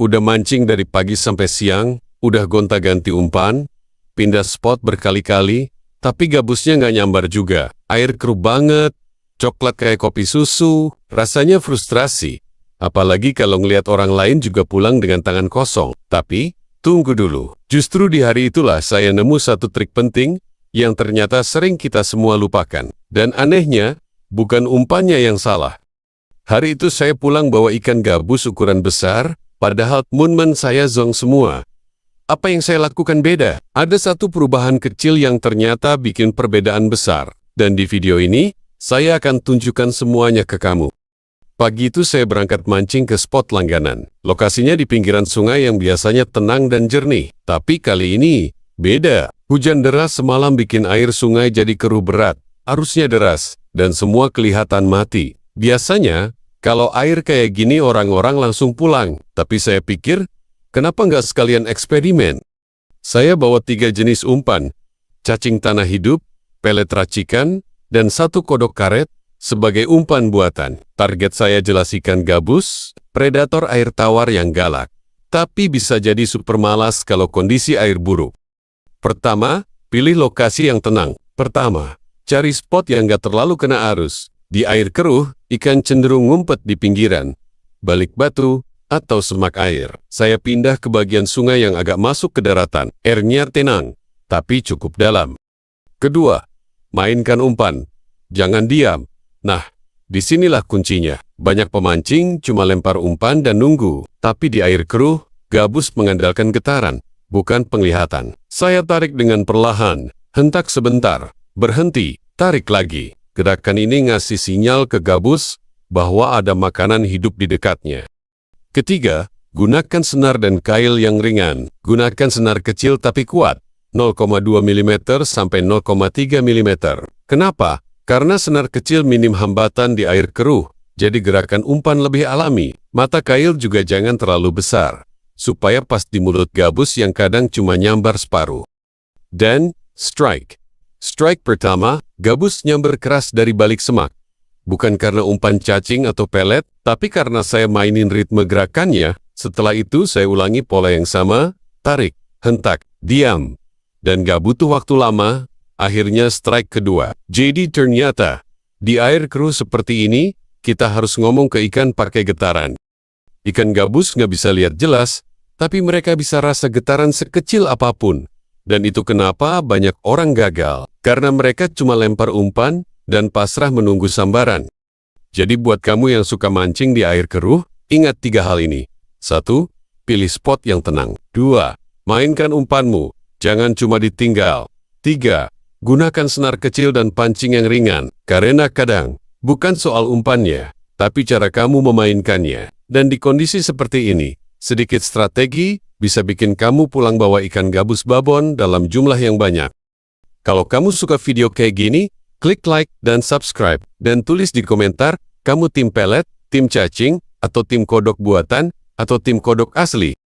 Udah mancing dari pagi sampai siang, udah gonta-ganti umpan, pindah spot berkali-kali, tapi gabusnya nggak nyambar juga. Air keruh banget, coklat kayak kopi susu, rasanya frustrasi. Apalagi kalau ngelihat orang lain juga pulang dengan tangan kosong. Tapi, tunggu dulu. Justru di hari itulah saya nemu satu trik penting yang ternyata sering kita semua lupakan. Dan anehnya, bukan umpannya yang salah. Hari itu saya pulang bawa ikan gabus ukuran besar, padahal moonman saya zong semua. Apa yang saya lakukan beda? Ada satu perubahan kecil yang ternyata bikin perbedaan besar. Dan di video ini, saya akan tunjukkan semuanya ke kamu. Pagi itu saya berangkat mancing ke spot langganan. Lokasinya di pinggiran sungai yang biasanya tenang dan jernih. Tapi kali ini, beda. Hujan deras semalam bikin air sungai jadi keruh berat. Arusnya deras, dan semua kelihatan mati. Biasanya, kalau air kayak gini orang-orang langsung pulang, tapi saya pikir, kenapa nggak sekalian eksperimen? Saya bawa 3 jenis umpan, cacing tanah hidup, pelet racikan, dan 1 kodok karet sebagai umpan buatan. Target saya jelas ikan gabus, predator air tawar yang galak, tapi bisa jadi super malas kalau kondisi air buruk. Pertama, pilih lokasi yang tenang. Pertama, cari spot yang nggak terlalu kena arus. Di air keruh, ikan cenderung ngumpet di pinggiran, balik batu, atau semak air. Saya pindah ke bagian sungai yang agak masuk ke daratan. Airnya tenang, tapi cukup dalam. Kedua, mainkan umpan. Jangan diam. Nah, disinilah kuncinya. Banyak pemancing cuma lempar umpan dan nunggu. Tapi di air keruh, gabus mengandalkan getaran, bukan penglihatan. Saya tarik dengan perlahan, hentak sebentar, berhenti, tarik lagi. Gerakan ini ngasih sinyal ke gabus bahwa ada makanan hidup di dekatnya. Ketiga, gunakan senar dan kail yang ringan. Gunakan senar kecil tapi kuat, 0,2 mm sampai 0,3 mm. Kenapa? Karena senar kecil minim hambatan di air keruh, jadi gerakan umpan lebih alami. Mata kail juga jangan terlalu besar, supaya pas di mulut gabus yang kadang cuma nyambar separuh. Dan, strike. Strike pertama, gabus nyamber keras dari balik semak. Bukan karena umpan cacing atau pelet, tapi karena saya mainin ritme gerakannya. Setelah itu saya ulangi pola yang sama, tarik, hentak, diam. Dan gak butuh waktu lama, akhirnya strike kedua. Jadi ternyata, di air keruh seperti ini, kita harus ngomong ke ikan pakai getaran. Ikan gabus nggak bisa lihat jelas, tapi mereka bisa rasa getaran sekecil apapun. Dan itu kenapa banyak orang gagal, karena mereka cuma lempar umpan dan pasrah menunggu sambaran. Jadi buat kamu yang suka mancing di air keruh, ingat 3 hal ini. 1. Pilih spot yang tenang. 2. Mainkan umpanmu, jangan cuma ditinggal. 3. Gunakan senar kecil dan pancing yang ringan, karena kadang, bukan soal umpannya, tapi cara kamu memainkannya. Dan di kondisi seperti ini, sedikit strategi bisa bikin kamu pulang bawa ikan gabus babon dalam jumlah yang banyak. Kalau kamu suka video kayak gini, klik like dan subscribe, dan tulis di komentar, kamu tim pelet, tim cacing, atau tim kodok buatan, atau tim kodok asli.